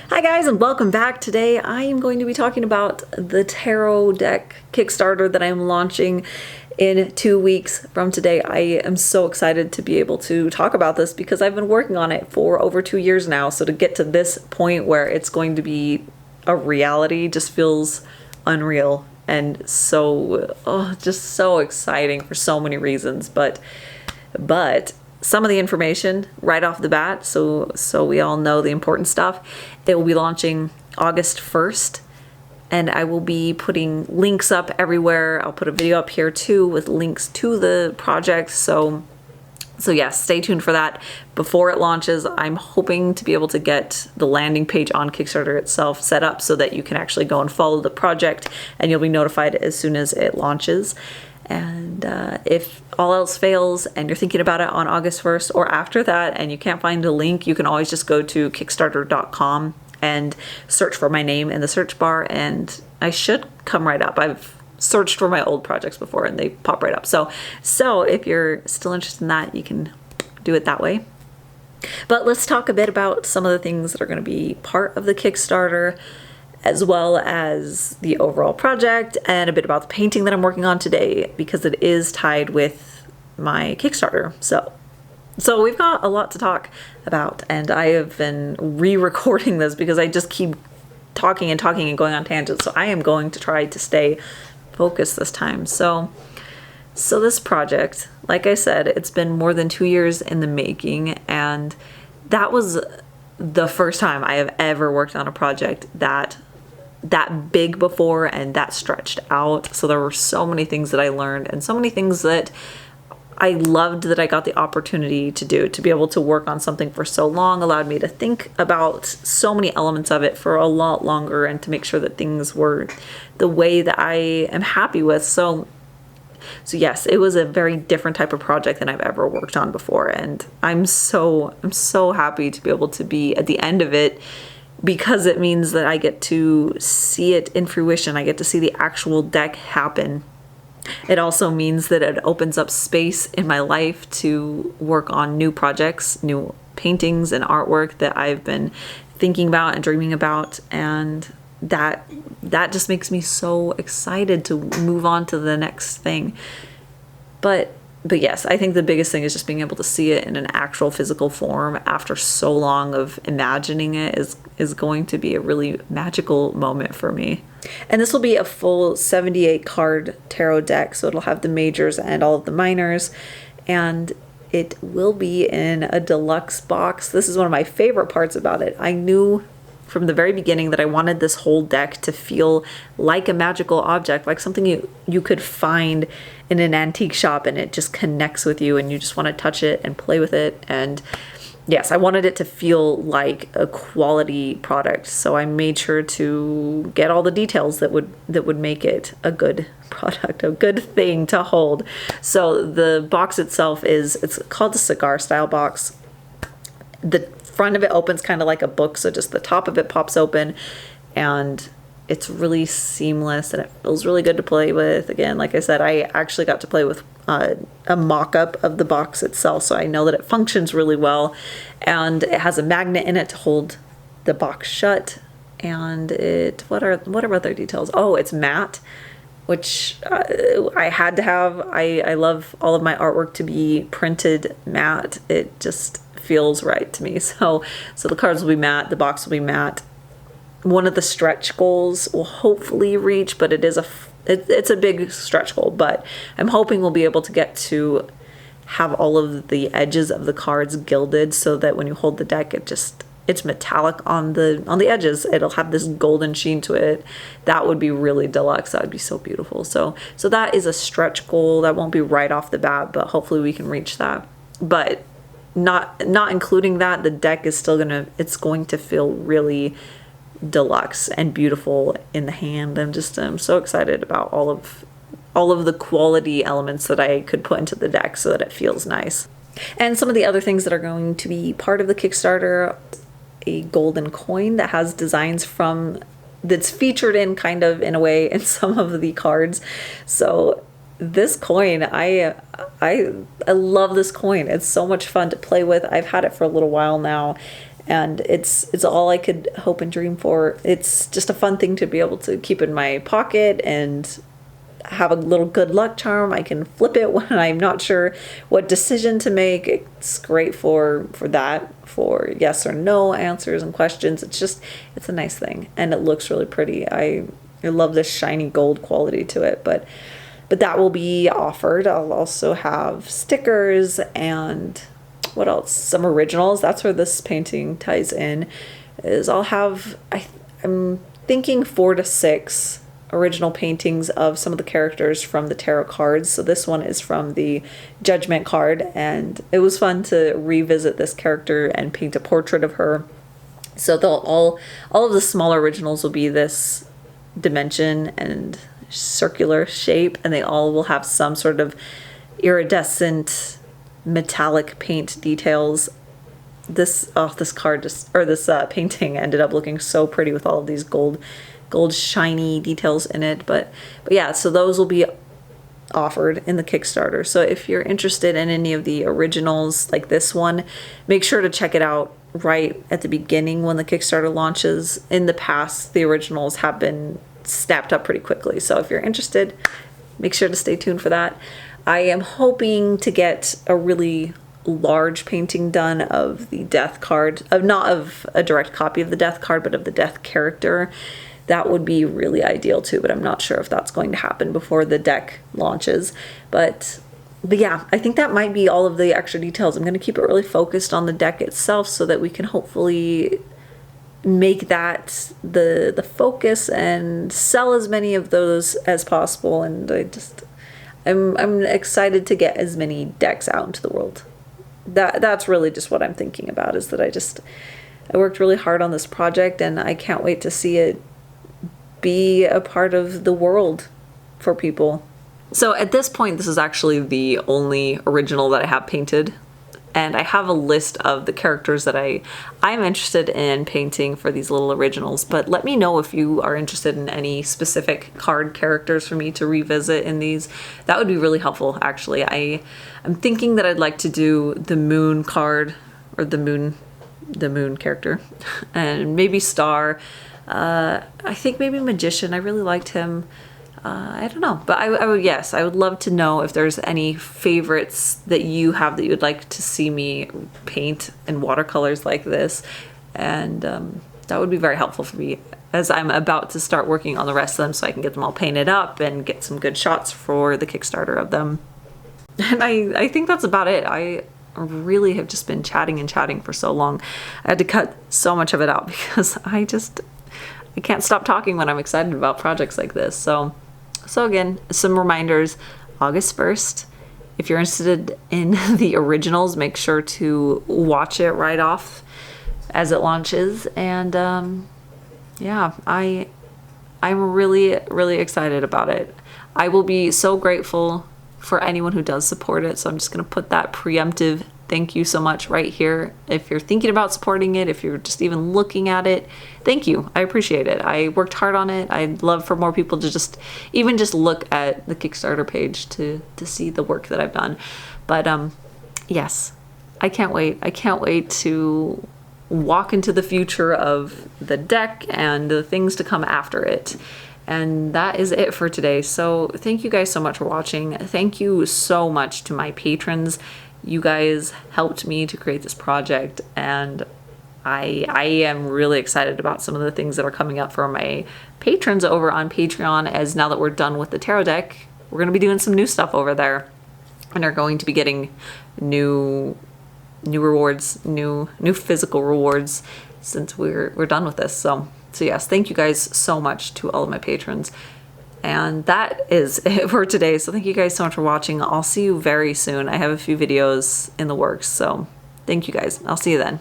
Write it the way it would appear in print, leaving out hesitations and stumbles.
Hi guys, and welcome back. Today I am going to be talking about the tarot deck Kickstarter that I'm launching in 2 weeks from today. I am so excited to be able to talk about this because I've been working on it for over 2 years now. So to get to this point where it's going to be a reality just feels unreal and so just so exciting for so many reasons. But some of the information right off the bat, so we all know the important stuff. It will be launching August 1st, and I will be putting links up everywhere. I'll put a video up here too with links to the project. So yes, stay tuned for that. Before it launches, I'm hoping to be able to get the landing page on Kickstarter itself set up so that you can actually go and follow the project and you'll be notified as soon as it launches. And if all else fails and you're thinking about it on August 1st or after that and you can't find a link, you can always just go to kickstarter.com and search for my name in the search bar and I should come right up. I've searched for my old projects before and they pop right up. So if you're still interested in that, you can do it that way. But let's talk a bit about some of the things that are going to be part of the Kickstarter, as well as the overall project and a bit about the painting that I'm working on today because it is tied with my Kickstarter. So we've got a lot to talk about, and I have been re-recording this because I just keep talking and going on tangents. So I am going to try to stay focused this time. So this project, like I said, it's been more than 2 years in the making, and that was the first time I have ever worked on a project that big before and that stretched out. So there were so many things that I learned and so many things that I loved that I got the opportunity to do. To be able to work on something for so long allowed me to think about so many elements of it for a lot longer and to make sure that things were the way that I am happy with. So yes, it was a very different type of project than I've ever worked on before, and I'm so happy to be able to be at the end of it, because it means that I get to see it in fruition. I get to see the actual deck happen. It also means that it opens up space in my life to work on new projects, new paintings and artwork that I've been thinking about and dreaming about, and that just makes me so excited to move on to the next thing. But yes, I think the biggest thing is just being able to see it in an actual physical form after so long of imagining it is going to be a really magical moment for me. And this will be a full 78 card tarot deck, so it'll have the majors and all of the minors, and it will be in a deluxe box. This is one of my favorite parts about it. I knew from the very beginning that I wanted this whole deck to feel like a magical object, like something you could find in an antique shop and it just connects with you and you just want to touch it and play with it. And yes, I wanted it to feel like a quality product. So I made sure to get all the details that would make it a good product, a good thing to hold. So the box itself it's called the cigar style box. The front of it opens kind of like a book, so just the top of it pops open and it's really seamless and it feels really good to play with. Again, like I said, I actually got to play with a mock-up of the box itself, so I know that it functions really well, and it has a magnet in it to hold the box shut. And what are other details? Oh, it's matte, which I had to have. I love all of my artwork to be printed matte. It just feels right to me. So the cards will be matte, the box will be matte. One of the stretch goals will hopefully reach, but it's a big stretch goal, but I'm hoping we'll be able to get to have all of the edges of the cards gilded so that when you hold the deck, it's metallic on the edges. It'll have this golden sheen to it. That would be really deluxe. That would be so beautiful. So that is a stretch goal. That won't be right off the bat, but hopefully we can reach that. But not including that, the deck is still going to feel really deluxe and beautiful in the hand. I'm so excited about all of the quality elements that I could put into the deck so that it feels nice. And some of the other things that are going to be part of the Kickstarter: a golden coin that has designs that's featured in a way in some of the cards. So this coin, I love this coin. It's so much fun to play with. I've had it for a little while now, and it's all I could hope and dream for. It's just a fun thing to be able to keep in my pocket and have a little good luck charm. I can flip it when I'm not sure what decision to make. It's great for that, for yes or no answers and questions. It's a nice thing, and it looks really pretty. I love this shiny gold quality to it, but that will be offered. I'll also have stickers and what else? Some originals. That's where this painting ties in. Is I'll have I'm thinking 4 to 6 original paintings of some of the characters from the tarot cards. So this one is from the Judgement card, and it was fun to revisit this character and paint a portrait of her. So all of the smaller originals will be this dimension and circular shape, and they all will have some sort of iridescent metallic paint details. This painting ended up looking so pretty with all of these gold shiny details in it. But yeah, so those will be offered in the Kickstarter. So if you're interested in any of the originals like this one, make sure to check it out right at the beginning when the Kickstarter launches. In the past, the originals have been snapped up pretty quickly. So if you're interested, make sure to stay tuned for that. I am hoping to get a really large painting done of the death card, not of a direct copy of the death card, but of the death character. That would be really ideal too, but I'm not sure if that's going to happen before the deck launches. But yeah, I think that might be all of the extra details. I'm going to keep it really focused on the deck itself so that we can hopefully make that the focus and sell as many of those as possible. And I'm excited to get as many decks out into the world. That's really just what I'm thinking about, is that I worked really hard on this project, and I can't wait to see it be a part of the world for people. So at this point, this is actually the only original that I have painted, and I have a list of the characters that I'm interested in painting for these little originals. But let me know if you are interested in any specific card characters for me to revisit in these. That would be really helpful, actually. I'm thinking that I'd like to do the moon card, or the moon character, and maybe Star. I think maybe Magician. I really liked him. I don't know, but I would love to know if there's any favorites that you have that you would like to see me paint in watercolors like this, and that would be very helpful for me as I'm about to start working on the rest of them, so I can get them all painted up and get some good shots for the Kickstarter of them. And I think that's about it. I really have just been chatting and chatting for so long. I had to cut so much of it out because I can't stop talking when I'm excited about projects like this. So again, some reminders. August 1st, if you're interested in the originals, make sure to watch it right off as it launches. And yeah, I'm really, really excited about it. I will be so grateful for anyone who does support it. So I'm just going to put that preemptive thank you so much right here. If you're thinking about supporting it, if you're just even looking at it, thank you. I appreciate it. I worked hard on it. I'd love for more people to just look at the Kickstarter page to see the work that I've done. But yes, I can't wait. I can't wait to walk into the future of the deck and the things to come after it. And that is it for today. So thank you guys so much for watching. Thank you so much to my patrons. You guys helped me to create this project, and I am really excited about some of the things that are coming up for my patrons over on Patreon, as now that we're done with the tarot deck, we're going to be doing some new stuff over there, and are going to be getting new rewards, new physical rewards since we're done with this. So yes, thank you guys so much to all of my patrons. And that is it for today. So thank you guys so much for watching. I'll see you very soon. I have a few videos in the works. So thank you guys. I'll see you then.